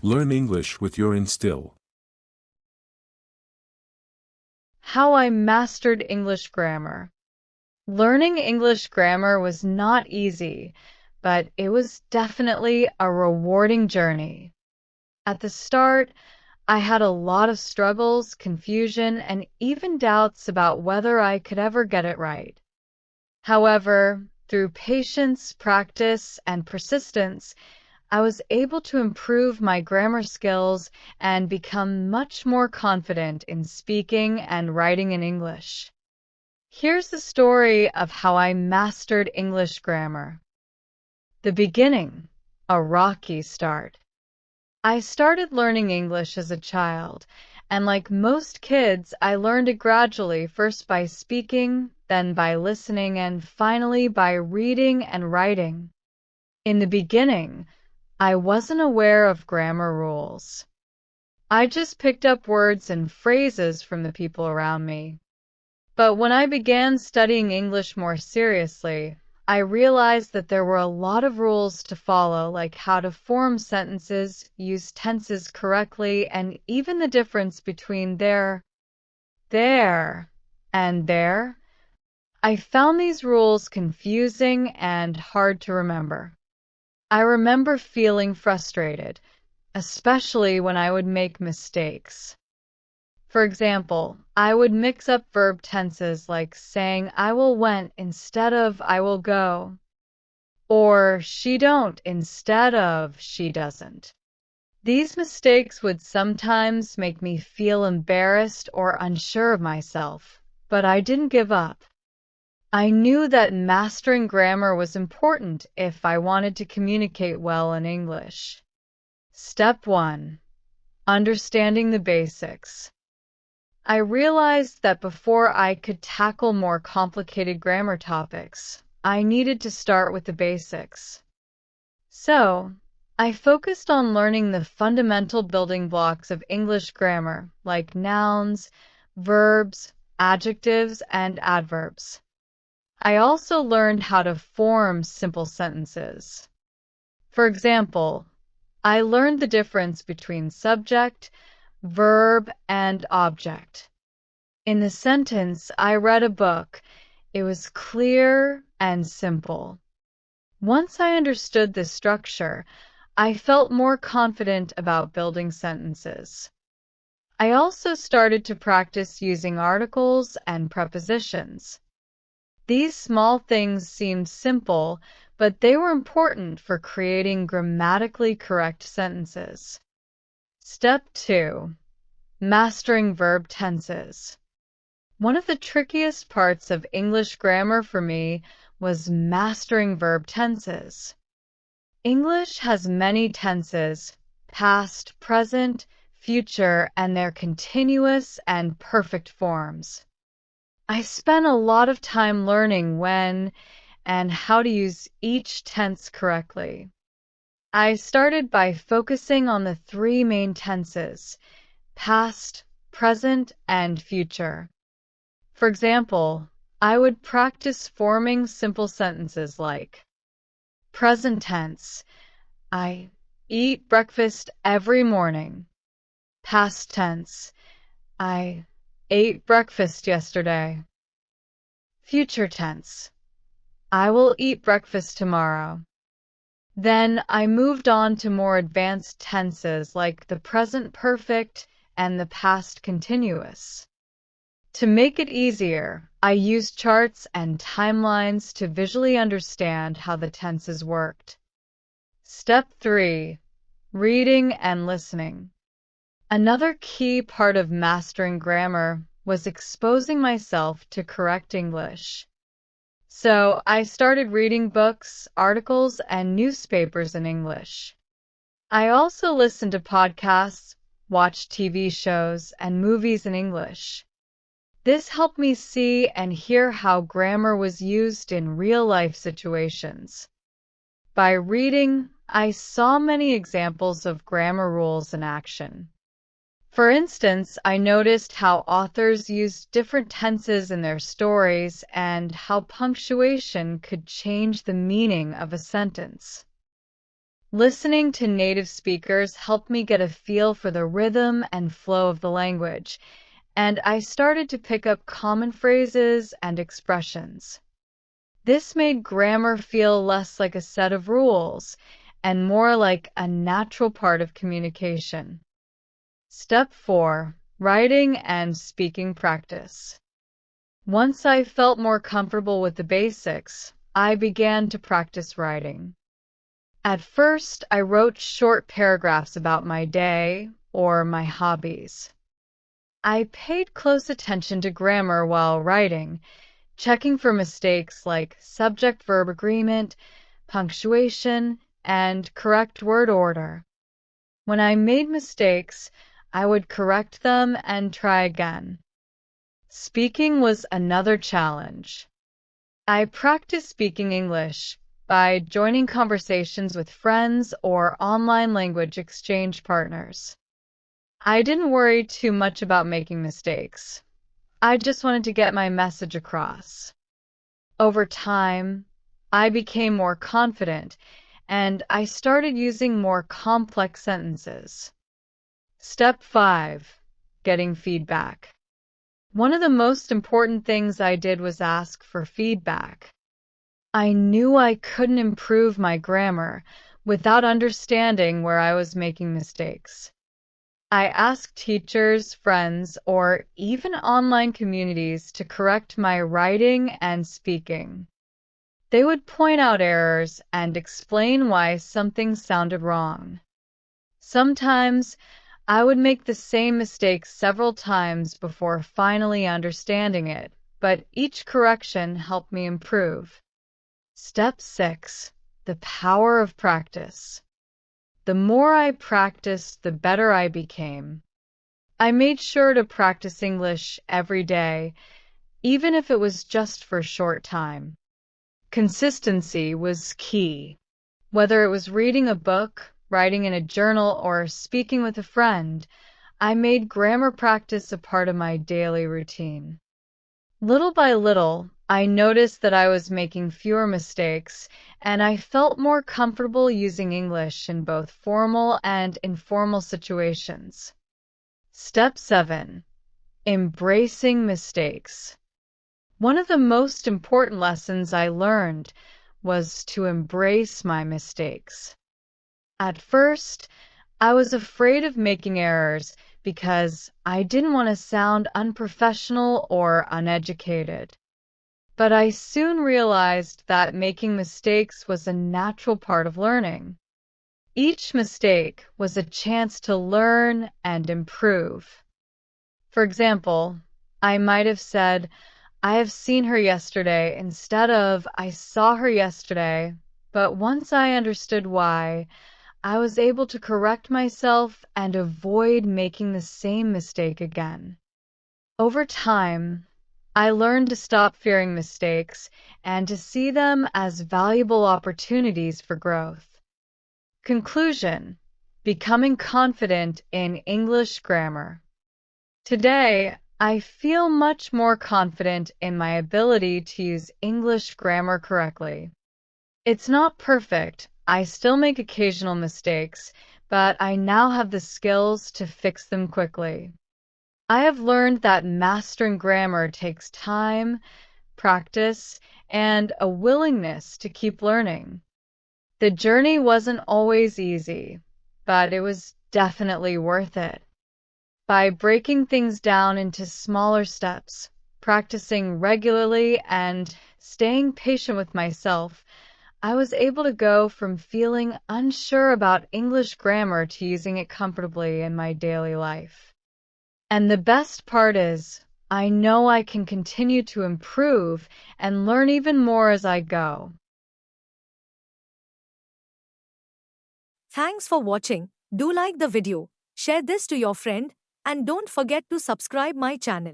Learn English with Yourinstill. How I mastered English grammar. Learning English grammar was not easy, but it was definitely a rewarding journey. At the start, I had a lot of struggles, confusion, and even doubts about whether I could ever get it right. However, through patience, practice, and persistence, I was able to improve my grammar skills and become much more confident in speaking and writing in English. Here's the story of how I mastered English grammar. The beginning, a rocky start. I started learning English as a child, and like most kids, I learned it gradually, first by speaking, then by listening, and finally by reading and writing. In the beginning, I wasn't aware of grammar rules. I just picked up words and phrases from the people around me. But when I began studying English more seriously, I realized that there were a lot of rules to follow, like how to form sentences, use tenses correctly, and even the difference between there, and there. I found these rules confusing and hard to remember. I remember feeling frustrated, especially when I would make mistakes. For example, I would mix up verb tenses like saying I will went instead of I will go, or she don't instead of she doesn't. These mistakes would sometimes make me feel embarrassed or unsure of myself, but I didn't give up. I knew that mastering grammar was important if I wanted to communicate well in English. Step 1. Understanding the basics. I realized that before I could tackle more complicated grammar topics, I needed to start with the basics. So, I focused on learning the fundamental building blocks of English grammar, like nouns, verbs, adjectives, and adverbs. I also learned how to form simple sentences. For example, I learned the difference between subject, verb, and object. In the sentence, I read a book. It was clear and simple. Once I understood this structure, I felt more confident about building sentences. I also started to practice using articles and prepositions. These small things seemed simple, but they were important for creating grammatically correct sentences. Step 2. Mastering verb tenses. One of the trickiest parts of English grammar for me was mastering verb tenses. English has many tenses: past, present, future, and their continuous and perfect forms. I spent a lot of time learning when and how to use each tense correctly. I started by focusing on the three main tenses: past, present, and future. For example, I would practice forming simple sentences like present tense, I eat breakfast every morning. Past tense, I ate breakfast yesterday. Future tense, I will eat breakfast tomorrow. Then I moved on to more advanced tenses like the present perfect and the past continuous. To make it easier, I used charts and timelines to visually understand how the tenses worked. Step 3. Reading and listening. Another key part of mastering grammar was exposing myself to correct English. So I started reading books, articles, and newspapers in English. I also listened to podcasts, watched TV shows, and movies in English. This helped me see and hear how grammar was used in real-life situations. By reading, I saw many examples of grammar rules in action. For instance, I noticed how authors used different tenses in their stories and how punctuation could change the meaning of a sentence. Listening to native speakers helped me get a feel for the rhythm and flow of the language, and I started to pick up common phrases and expressions. This made grammar feel less like a set of rules and more like a natural part of communication. Step 4. Writing and speaking practice. Once I felt more comfortable with the basics, I began to practice writing. At first, I wrote short paragraphs about my day or my hobbies. I paid close attention to grammar while writing, checking for mistakes like subject-verb agreement, punctuation, and correct word order. When I made mistakes, I would correct them and try again. Speaking was another challenge. I practiced speaking English by joining conversations with friends or online language exchange partners. I didn't worry too much about making mistakes. I just wanted to get my message across. Over time, I became more confident and I started using more complex sentences. Step 5. Getting feedback. One of the most important things I did was ask for feedback. I knew I couldn't improve my grammar without understanding where I was making mistakes. I asked teachers, friends, or even online communities to correct my writing and speaking. They would point out errors and explain why something sounded wrong. Sometimes I would make the same mistake several times before finally understanding it, but each correction helped me improve. Step 6. The power of practice. The more I practiced, the better I became. I made sure to practice English every day, even if it was just for a short time. Consistency was key. Whether it was reading a book, writing in a journal, or speaking with a friend, I made grammar practice a part of my daily routine. Little by little, I noticed that I was making fewer mistakes, and I felt more comfortable using English in both formal and informal situations. Step 7. Embracing mistakes. One of the most important lessons I learned was to embrace my mistakes. At first, I was afraid of making errors because I didn't want to sound unprofessional or uneducated. But I soon realized that making mistakes was a natural part of learning. Each mistake was a chance to learn and improve. For example, I might have said, "I have seen her yesterday," instead of "I saw her yesterday," but once I understood why, I was able to correct myself and avoid making the same mistake again. Over time, I learned to stop fearing mistakes and to see them as valuable opportunities for growth. Conclusion: becoming confident in English grammar. Today, I feel much more confident in my ability to use English grammar correctly. It's not perfect. I still make occasional mistakes, but I now have the skills to fix them quickly. I have learned that mastering grammar takes time, practice, and a willingness to keep learning. The journey wasn't always easy, but it was definitely worth it. By breaking things down into smaller steps, practicing regularly, and staying patient with myself, I was able to go from feeling unsure about English grammar to using it comfortably in my daily life. And the best part is, I know I can continue to improve and learn even more as I go. Thanks for watching. Do like the video, share this to your friend, and don't forget to subscribe my channel.